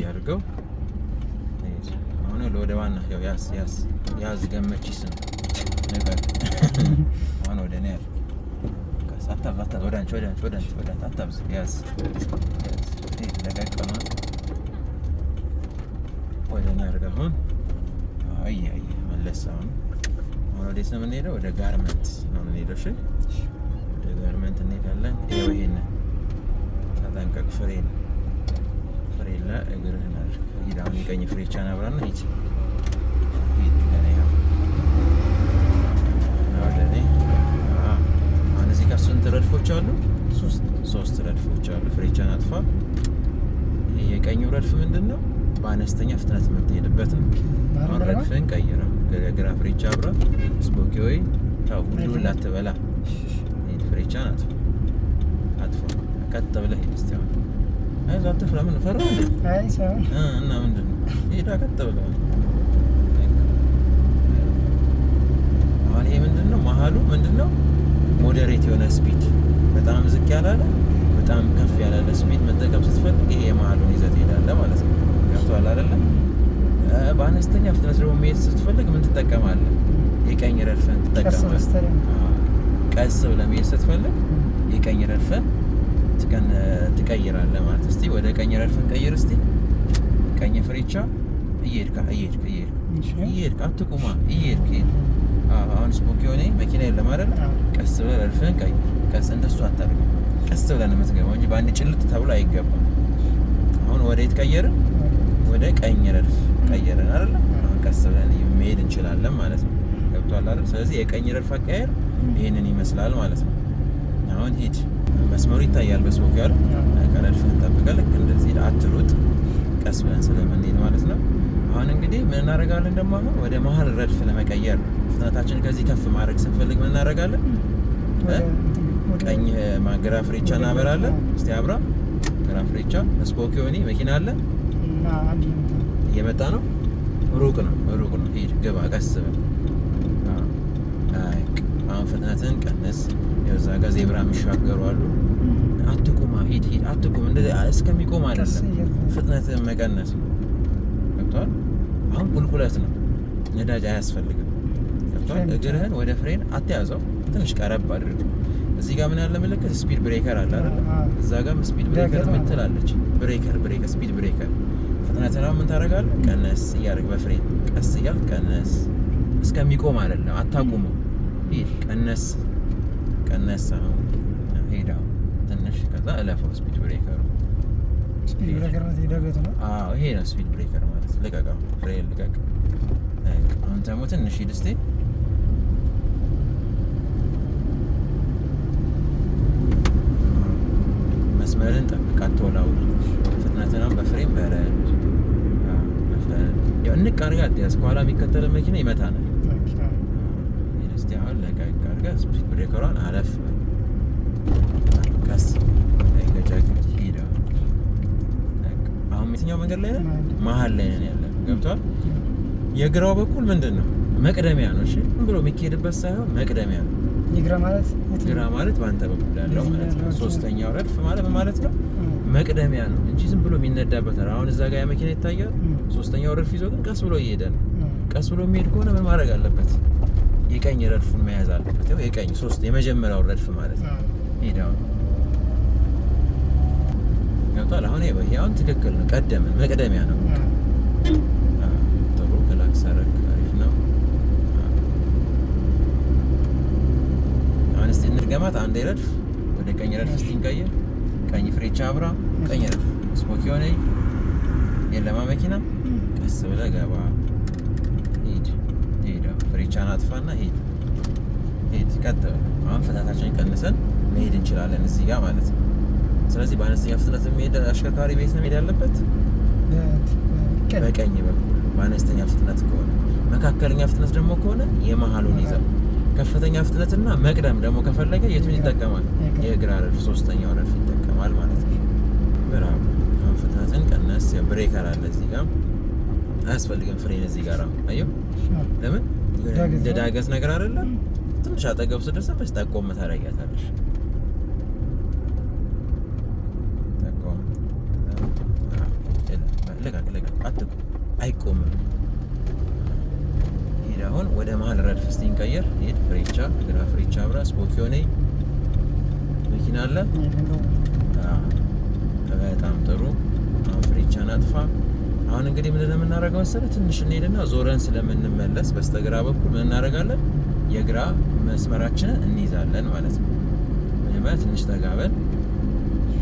አድርገው። አሁን ወደ ዋና ያው ያዝ ገመችስ ነው ነገር አሁን ወደ እኔ ያለ አታብዛ ወደ አንቺ አታብዛ ያዝ ለቀቅ ነው ወደ እኔ አድርገው። አሁን አይ መለስ አሁን ወዴት ነው የምንሄደው? ወደ ጋርመንት ነው የምንሄደው። እሺ ወደ ጋርመንት እንሄዳለን። ይሄን ተጠንቀቅ። ፍሬን ላይ እግርህን አድርግ። ሂድ አሁን የቀኝ ፍሬቻን አብራና ሂድ አሁን እዚህ ጋር ስንት ረድፎች አሉ? ሶስት ረድፎች አሉ። ፍሬቻን አጥፋ። የቀኙ ረድፍ ምንድን ነው? በአነስተኛ ፍጥነት የምትሄድበት ነው። አሁን ረድፍህን ቀይረው። ግራ ፍሬቻ አብራ። ስፖኪ ወይ ታው ሁሉን ላትበላ ሂድ። ፍሬቻን አጥፋ። ቀጥ ብለህ ሂድ። እስቲ አሁን አይዞህ አትፍራ። ምን ፈራህ እንዴ? አይ ሳይሆን እና ምንድን ነው? ሂድ ቀጥ ብለህ። አሁን ይሄ ምንድን ነው? መሀሉ ምንድን ነው? ሞዴሬት የሆነ ስፒድ፣ በጣም ዝቅ ያላለ በጣም ከፍ ያላለ ስፒድ መጠቀም ስትፈልግ ይሄ የመሀሉን ይዘህ ትሄዳለህ ማለት ነው። ገብቶሃል አይደለ? በአነስተኛ ፍጥነት ደግሞ መሄድ ስትፈልግ ምን ትጠቀማለህ? የቀኝ ረድፍን ትጠቀማለህ። ቀስ ብለህ መሄድ ስትፈልግ የቀኝ ረድፍን ትቀይራለህ ማለት። እስቲ ወደ ቀኝ ረድፍን ቀይር። እስቲ ቀኝ ፍሬቻ እየሄድክ አትቁማ፣ እየሄድክ አሁን ስፖኪ ሆነ መኪና የለም አይደል? ቀስ ብለህ ረድፍን ቀይር። ቀስ እንደሱ አታድርገው። ቀስ ብለህ ነው የምትገባው እንጂ በአንድ ጭልጥ ተብሎ አይገባም። አሁን ወዴት ቀየርን? ወደ ቀኝ ረድፍ ቀየርን አይደል? አሁን ቀስ ብለን መሄድ እንችላለን ማለት ነው። ገብቶሃል አይደል? ስለዚህ የቀኝ ረድፍ አቀያየር ይሄንን ይመስላል ማለት ነው። አሁን ሂድ። መስመሩ ይታያል በስፖኪ አይደል? ረድፍህን ጠብቀህ ልክ እንደዚህ አትሩጥ፣ ቀስ ብለን ስለምንሄድ ማለት ነው። አሁን እንግዲህ ምን እናደርጋለን ደግሞ አሁን ወደ መሀል ረድፍ ለመቀየር ፍጥነታችን ከዚህ ከፍ ማድረግ ስንፈልግ ምን እናደርጋለን? ቀኝ ግራ ፍሬቻ እናበራለን። እስቲ አብራ ግራ ፍሬቻ። ስፖኪ ሆኒ መኪና አለ እየመጣ ነው። ሩቅ ነው። ሂድ፣ ግባ፣ ቀስ በል። አሁን ፍጥነትን ቀንስ። የዛ ጋር ዜብራ የሚሻገሩ አሉ። አትቁማ፣ ሂድ፣ አትቁም። እንደዚህ እስከሚቆም አይደለም፣ ፍጥነትን መቀነስ ነው። ገብቶሃል? አሁን ቁልቁለት ነው፣ ነዳጅ አያስፈልግም። ገብቶሃል? እግርህን ወደ ፍሬን አትያዘው፣ ትንሽ ቀረብ አድርግ። እዚህ ጋር ምን ያለ ምልክት? ስፒድ ብሬከር አለ አይደል? እዛ ጋር ስፒድ ብሬከር ምትላለች። ብሬከር ስፒድ ብሬከር። ፍጥነትን አሁን ምን ታደርጋለህ? ቀነስ እያደረግ በፍሬን ቀስ እያልክ ቀነስ። እስከሚቆም አይደለም፣ አታቁመው። ሂድ፣ ቀነስ። አሁን ሄዳ ትንሽ፣ ከዛ እለፈው። ስፒድ ብሬከሩ ማለት ዳገት ነው። አዎ ይሄ ነው ስፒድ ብሬከር ማለት። ልቀቀው፣ ፍሬን ልቀቅ። አሁን ደግሞ ትንሽ ሂድ እስቲ። መስመርን ጠብቅ፣ አትወላውል። ፍጥነትን በፍሬም በረድ። ያው እንቅ አድርገህ አትያዝ፣ ከኋላ የሚከተል መኪና ይመታናል። እስቲ አሁን ለቀቅ አድርገህ ስፒድ ብሬከሯን አለፍ ቀስ ገጫቅ ሂድ። አሁን የትኛው መንገድ ላይ ነን? መሀል ላይ ነን ያለን። ገብቶሃል? የግራው በኩል ምንድን ነው? መቅደሚያ ነው። እሺ ዝም ብሎ የሚካሄድበት ሳይሆን መቅደሚያ ነው። ግራ ማለት በአንተ በኩል ያለው ማለት ነው። ሶስተኛው ረድፍ ማለት ማለት ነው መቅደሚያ ነው እንጂ ዝም ብሎ የሚነዳበት ነው። አሁን እዛ ጋር ያ መኪና ይታያል። ሶስተኛው ረድፍ ይዞ ግን ቀስ ብሎ እየሄደ ነው። ቀስ ብሎ የሚሄድ ከሆነ ምን ማድረግ አለበት? የቀኝ ረድፉን መያዝ አለበት። ያው የቀኝ የመጀመሪያው ረድፍ ማለት ነው። ሄዳው ገብቷል። አሁን ይሄውን ትክክል ነው። ቀደምን መቅደሚያ ነው። ጥሩ ክላክስ አረክ፣ አሪፍ ነው። አሁን እስቲ እንድገማት። አንድ ረድፍ ወደ ቀኝ ረድፍ እስቲ እንቀይር። ቀኝ ፍሬቻ አብራ፣ ቀኝ ረድፍ ስፖኪ ሆነ። የለማ መኪና ቀስ ብለህ ገባ። ሂድ፣ ፍሬቻን አጥፋና ሂድ። ቀጥ አሁን ፍጥነታችንን ቀንሰን መሄድ እንችላለን እዚህ ጋር ማለት ነው። ስለዚህ በአነስተኛ ፍጥነት የሚሄድ አሽከርካሪ ቤት ነው መሄድ ያለበት በቀኝ በኩል በአነስተኛ ፍጥነት ከሆነ። መካከለኛ ፍጥነት ደግሞ ከሆነ የመሀሉን ይዘው። ከፍተኛ ፍጥነትና መቅደም ደግሞ ከፈለገ የቱን ይጠቀማል? የግራ ረድፍ ሶስተኛው ረድፍ ይጠቀማል ማለት ነው። ብራም አሁን ፍጥነትን ቀነስ። ብሬከር አለ እዚህ ጋር አያስፈልግም። ፍሬን እዚህ ጋር አየው። ለምን እንደ ዳገት ነገር አይደለም። ትንሽ አጠገብ ስደርስ በስታቆም ታረጋታለሽ። ልቀቅ አትቁም አይቆምም ሄድ አሁን ወደ መሀል ረድፍ እስቲ እንቀይር ሄድ ፍሬቻ ግራ ፍሬቻ አብራ ስፖኪዮ ነይ መኪና አለ በጣም ጥሩ አሁን ፍሬቻን አጥፋ አሁን እንግዲህ ምን እንደምናደርገው መሰለህ ትንሽ እንሄድና ዞረን ስለምንመለስ በስተግራ በኩል ምን እናደርጋለን የግራ መስመራችንን እንይዛለን ማለት ነው መጀመሪያ ትንሽ ተጋበል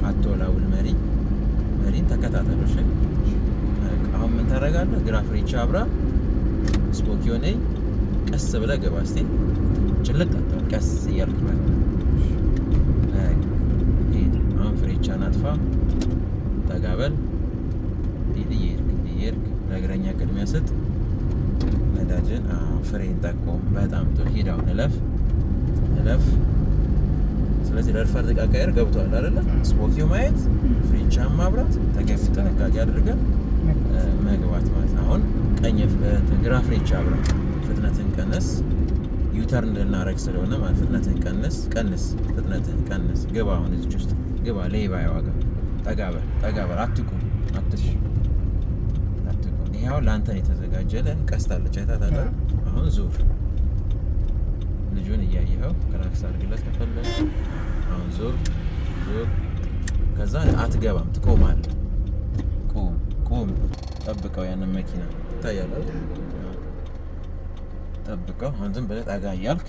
አትወላውል መሪን ተከታተሎሽ አሁን ምን ታደርጋለህ ግራ ፍሬቻ አብራ ስፖኪዮ ነይ ቀስ ብለህ ገባ እስቲ ጭልቅ አትበል ቀስ እያልክ ማለት አሁን ፍሬቻን አጥፋ ተጋበል ይሄድ ለእግረኛ ቅድሚያ ስጥ ነዳጅን ፍሬን ጠቆም በጣም ጥሩ ሄዳው እለፍ ስለዚህ ረድፋር ተቃቃየር ገብቷል አይደለ ስፖኪዮ ማየት ፍሬቻን ማብራት ተገፍ ጥንቃቄ አድርገን መግባት ማለት አሁን ቀኝ ግራ ፍሬቻ አብራ ፍጥነትን ቀነስ ዩተርን እንድናረግ ስለሆነ ማለት ፍጥነትን ቀንስ ፍጥነትን ቀንስ ግባ አሁን እዚህ ውስጥ ግባ ለይባ ያዋጋ ጠጋበል አትቁም ይሄው ላንተን የተዘጋጀለ ቀስታለች አይታታለ አሁን ዙር ልጁን እያየኸው ክላክስ አድርግለት ከፈለክ አሁን ዙር ከዛ አትገባም ትቆማለህ ቁም ጠብቀው ያንን መኪና ታያለህ ጠብቀው አሁን ዝም ብለህ ጠጋ እያልክ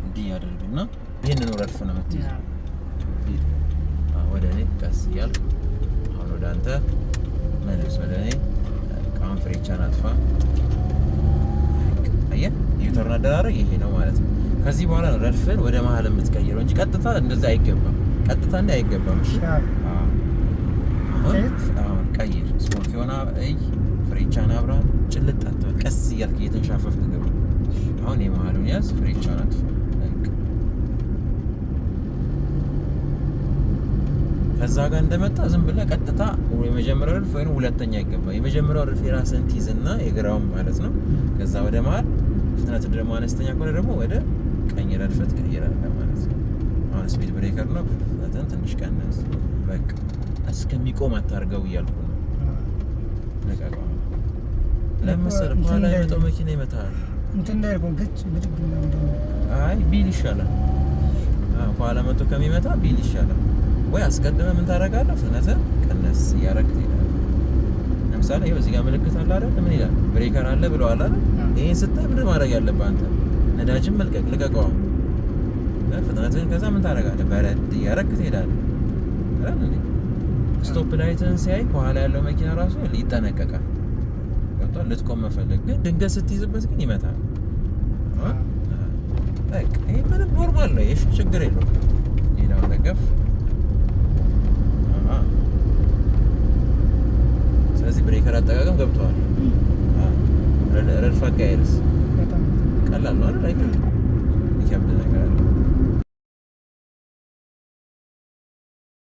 እንዲህ ያደርግና ይሄንን ረድፍ ነው የምትይዘው ወደ እኔ ቀስ እያልክ አሁን ወደ አንተ መልስ ወደ እኔ አሁን ፍሬቻን አጥፋ አየህ ዩተርን አደራረግ ይሄ ነው ማለት ነው ከዚህ በኋላ ነው ረድፍን ወደ መሀል የምትቀይረው እንጂ ቀጥታ እንደዛ አይገባም እሺ አሁን ቀይር ስፖኪዮና ፍሬቻን አብራ ጭልጥ አትበል ቀስ እያልክ እየተንሻፈፍክ ገባ አሁን የመሀሉን ያዝ ፍሬቻን አጥፋ ከዛ ጋር እንደመጣ ዝም ብለህ ቀጥታ የመጀመሪያው ረድፍ ወይም ሁለተኛ አይገባ የመጀመሪያው ረድፍ የራስን ትይዝና የግራውን ማለት ነው ከዛ ወደ መሀል ፍጥነት ደግሞ አነስተኛ ከሆነ ደግሞ ወደ ቀኝ ረድፍ ትቀይራለህ ማለት ነው አሁን ስፒድ ብሬከር ነው ፍጥነትን ትንሽ ቀነስ በቃ እስከሚቆም አታርገው እያልኩ ነው ለቀቀው ለምሳሌ በኋላ የመጣው መኪና ይመታል እንትን እንዳይሆን ግጭ ብድግ ነው አይ ቢል ይሻላል በኋላ መጥቶ ከሚመታ ቢል ይሻላል ወይ አስቀድመህ ምን ታደርጋለህ ፍጥነትን ቀነስ እያደረግህ ትሄዳለህ ለምሳሌ ይኸው እዚህ ጋር ምልክት አለ አይደል ምን ይላል ብሬከር አለ ብለዋል አይደል ይሄን ስታይ ምንድን ማድረግ ያለብህ አንተ ነዳጅን ልቀቀው ፍጥነትን ከዛ ምን ታደርጋለህ በረድ እያደረግህ ትሄዳለህ አይደል ስቶፕ ላይትን ሲያይ ከኋላ ያለው መኪና ራሱ ይጠነቀቃል ገብቷል ልትቆም መፈለግ ግን ድንገት ስትይዝበት ግን ይመታል ይሄ ምንም ኖርማል ነው ይሄ ችግር የለውም ሌላው ነገፍ ስለዚህ ብሬከር አጠቃቀም ገብቷል ረድፍ አካሄድስ ቀላል ነው አይደል ይከብድ ነገር